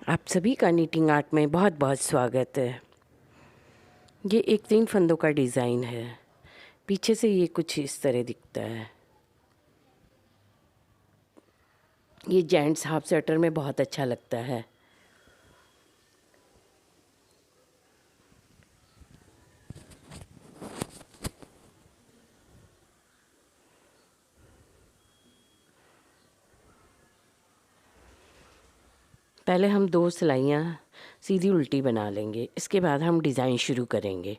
आप सभी का नीटिंग आर्ट में बहुत बहुत स्वागत है। ये एक 3 फंदों का डिज़ाइन है। पीछे से ये कुछ इस तरह दिखता है। ये जेंट्स हाफ स्वेटर में बहुत अच्छा लगता है। पहले हम 2 सिलाइयाँ सीधी उल्टी बना लेंगे। इसके बाद हम डिज़ाइन शुरू करेंगे।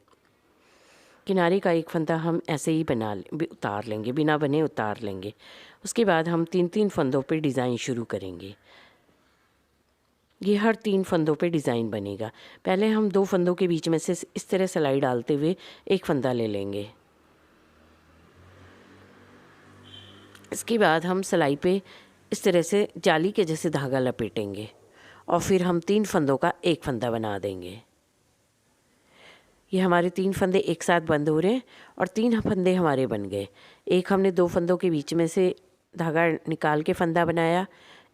किनारे का एक फंदा हम ऐसे ही उतार लेंगे, बिना बने उतार लेंगे। उसके बाद हम 3-3 फंदों पे डिज़ाइन शुरू करेंगे। ये हर 3 फंदों पे डिज़ाइन बनेगा। पहले हम 2 फंदों के बीच में से इस तरह सिलाई डालते हुए एक फंदा ले लेंगे। इसके बाद हम सिलाई पे इस तरह से जाली के जैसे धागा लपेटेंगे और फिर हम 3 फंदों का एक फंदा बना देंगे। ये हमारे 3 फंदे एक साथ बंद हो रहे हैं और 3 फंदे हमारे बन गए। एक हमने 2 फंदों के बीच में से धागा निकाल के फंदा बनाया,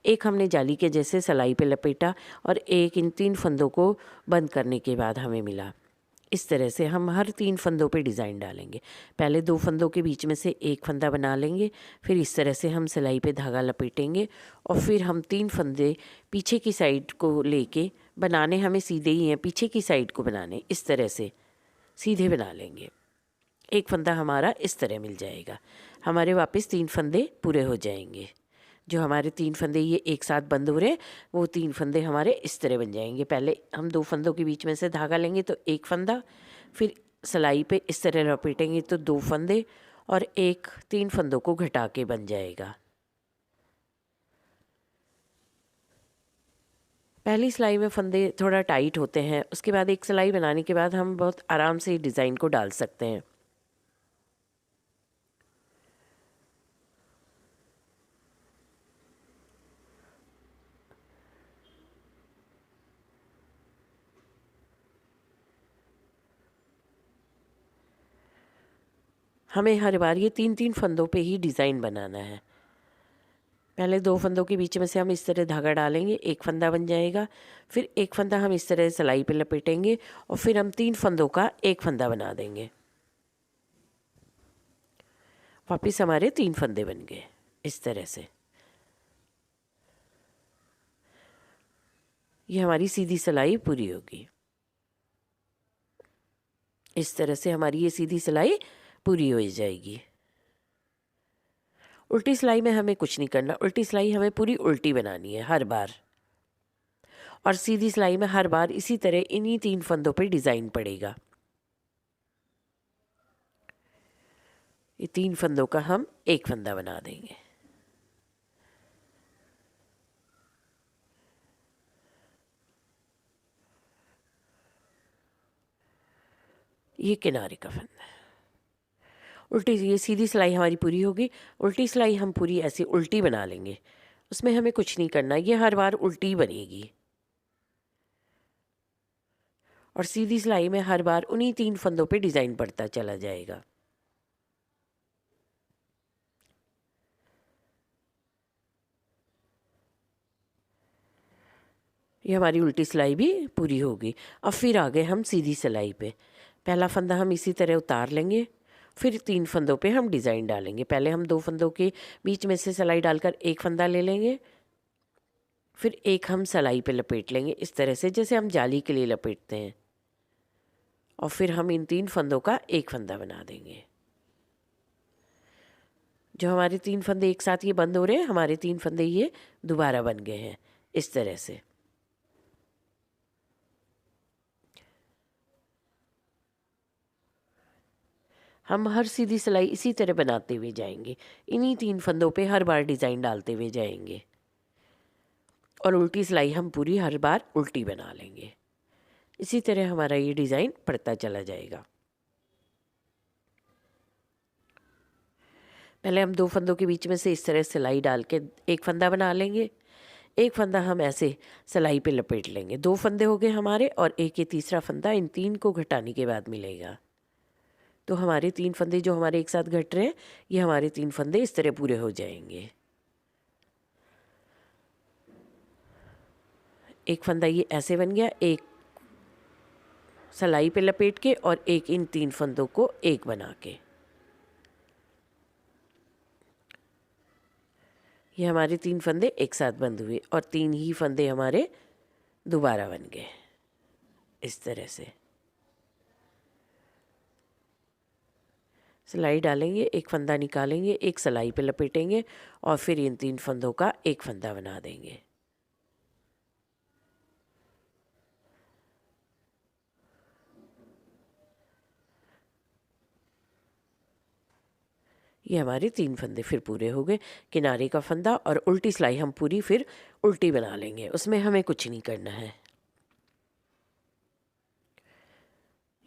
एक हमने जाली के जैसे सिलाई पे लपेटा और एक इन 3 फंदों को बंद करने के बाद हमें मिला। इस तरह से हम हर 3 फंदों पे डिज़ाइन डालेंगे। पहले 2 फंदों के बीच में से एक फंदा बना लेंगे, फिर इस तरह से हम सिलाई पे धागा लपेटेंगे और फिर हम 3 फंदे पीछे की साइड को लेके बनाने हमें सीधे ही हैं, पीछे की साइड को बनाने इस तरह से सीधे बना लेंगे। एक फंदा हमारा इस तरह मिल जाएगा। हमारे वापस 3 फंदे पूरे हो जाएंगे। जो हमारे 3 फंदे ये एक साथ बंद हो रहे हैं, वो 3 फंदे हमारे इस तरह बन जाएंगे। पहले हम 2 फंदों के बीच में से धागा लेंगे तो एक फंदा, फिर सिलाई पे इस तरह लपेटेंगे तो 2 फंदे और एक 3 फंदों को घटा के बन जाएगा। पहली सिलाई में फंदे थोड़ा टाइट होते हैं, उसके बाद एक सिलाई बनाने के बाद हम बहुत आराम से डिज़ाइन को डाल सकते हैं। हमें हर बार ये 3-3 फंदों पे ही डिज़ाइन बनाना है। पहले 2 फंदों के बीच में से हम इस तरह धागा डालेंगे, एक फंदा बन जाएगा। फिर एक फंदा हम इस तरह सिलाई पे लपेटेंगे और फिर हम 3 फंदों का एक फंदा बना देंगे। वापस हमारे 3 फंदे बन गए इस तरह से। ये हमारी सीधी सिलाई पूरी होगी। इस तरह से हमारी ये सीधी सिलाई पूरी हो जाएगी। उल्टी सिलाई में हमें कुछ नहीं करना। उल्टी सिलाई हमें पूरी उल्टी बनानी है हर बार, और सीधी सिलाई में हर बार इसी तरह इन्हीं 3 फंदों पे डिज़ाइन पड़ेगा। ये 3 फंदों का हम एक फंदा बना देंगे। ये किनारे का फंदा है। उल्टी ये सीधी सिलाई हमारी पूरी होगी। उल्टी सिलाई हम पूरी ऐसे उल्टी बना लेंगे, उसमें हमें कुछ नहीं करना। ये हर बार उल्टी बनेगी और सीधी सिलाई में हर बार उन्हीं 3 फंदों पे डिज़ाइन पड़ता चला जाएगा। ये हमारी उल्टी सिलाई भी पूरी होगी। अब फिर आ गए हम सीधी सिलाई पे। पहला फंदा हम इसी तरह उतार लेंगे, फिर 3 फंदों पे हम डिज़ाइन डालेंगे। पहले हम 2 फंदों के बीच में से सिलाई डालकर एक फंदा ले लेंगे, फिर एक हम सिलाई पे लपेट लेंगे इस तरह से जैसे हम जाली के लिए लपेटते हैं, और फिर हम इन 3 फंदों का एक फंदा बना देंगे। जो हमारे 3 फंदे एक साथ ये बंद हो रहे हैं, हमारे 3 फंदे ये दोबारा बन गए हैं इस तरह से। हम हर सीधी सिलाई इसी तरह बनाते हुए जाएंगे। इन्हीं 3 फंदों पे हर बार डिज़ाइन डालते हुए जाएंगे और उल्टी सिलाई हम पूरी हर बार उल्टी बना लेंगे। इसी तरह हमारा ये डिज़ाइन पड़ता चला जाएगा। पहले हम 2 फंदों के बीच में से इस तरह सिलाई डाल के एक फंदा बना लेंगे। एक फंदा हम ऐसे सिलाई पे लपेट लेंगे। 2 फंदे हो गए हमारे और एक ये तीसरा फंदा इन 3 को घटाने के बाद मिलेगा। तो हमारे 3 फंदे जो हमारे एक साथ घट रहे हैं, ये हमारे 3 फंदे इस तरह पूरे हो जाएंगे। एक फंदा ये ऐसे बन गया, एक सिलाई पे लपेट के और एक इन 3 फंदों को एक बना के। ये हमारे 3 फंदे एक साथ बंद हुए और 3 ही फंदे हमारे दोबारा बन गए इस तरह से। सिलाई डालेंगे, एक फंदा निकालेंगे, एक सिलाई पे लपेटेंगे और फिर इन 3 फंदों का एक फंदा बना देंगे। ये हमारे 3 फंदे फिर पूरे हो गए। किनारे का फंदा और उल्टी सिलाई हम पूरी फिर उल्टी बना लेंगे, उसमें हमें कुछ नहीं करना है।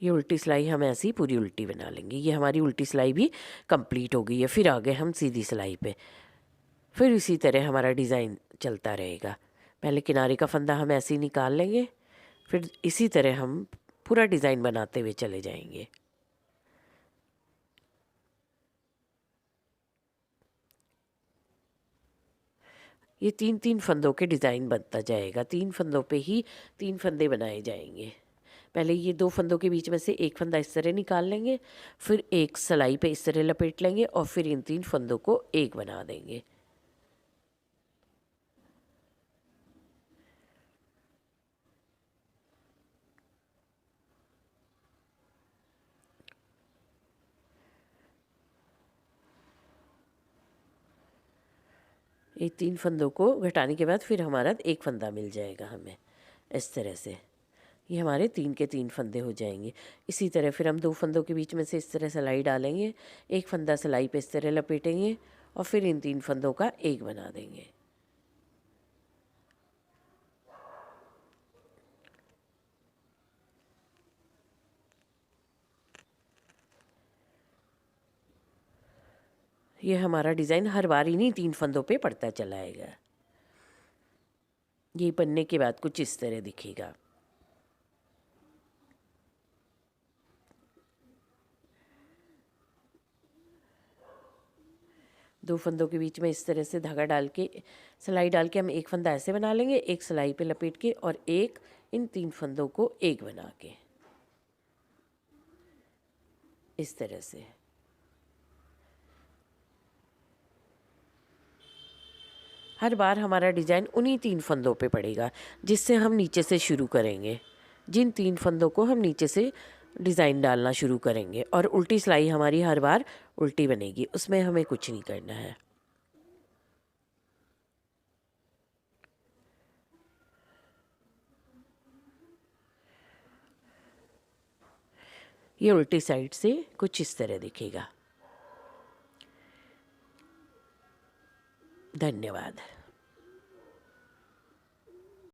ये उल्टी सिलाई हम ऐसे ही पूरी उल्टी बना लेंगे। ये हमारी उल्टी सिलाई भी कंप्लीट हो गई है। फिर आ गए हम सीधी सिलाई पे। फिर इसी तरह हमारा डिज़ाइन चलता रहेगा। पहले किनारे का फंदा हम ऐसे ही निकाल लेंगे, फिर इसी तरह हम पूरा डिज़ाइन बनाते हुए चले जाएंगे। ये 3-3 फंदों के डिज़ाइन बनता जाएगा। 3 फंदों पे ही 3 फंदे बनाए जाएंगे। पहले ये 2 फंदों के बीच में से एक फंदा इस तरह निकाल लेंगे, फिर एक सिलाई पे इस तरह लपेट लेंगे और फिर इन 3 फंदों को एक बना देंगे। ये 3 फंदों को घटाने के बाद फिर हमारा एक फंदा मिल जाएगा हमें इस तरह से। ये हमारे 3 के 3 फंदे हो जाएंगे। इसी तरह फिर हम 2 फंदों के बीच में से इस तरह सिलाई डालेंगे, एक फंदा सिलाई पे इस तरह लपेटेंगे और फिर इन 3 फंदों का एक बना देंगे। ये हमारा डिज़ाइन हर बार इन्हीं 3 फंदों पे पड़ता चला आएगा। ये बनने के बाद कुछ इस तरह दिखेगा। दो फंदों के बीच में इस तरह से धागा डाल के सिलाई डाल के हम एक फंदा ऐसे बना लेंगे, एक सिलाई पे लपेट के और एक इन 3 फंदों को एक बना के इस तरह से। हर बार हमारा डिज़ाइन उन्हीं 3 फंदों पे पड़ेगा जिससे हम नीचे से शुरू करेंगे। जिन 3 फंदों को हम नीचे से डिज़ाइन डालना शुरू करेंगे और उल्टी सिलाई हमारी हर बार उल्टी बनेगी, उसमें हमें कुछ नहीं करना है। ये उल्टी साइड से कुछ इस तरह दिखेगा। धन्यवाद।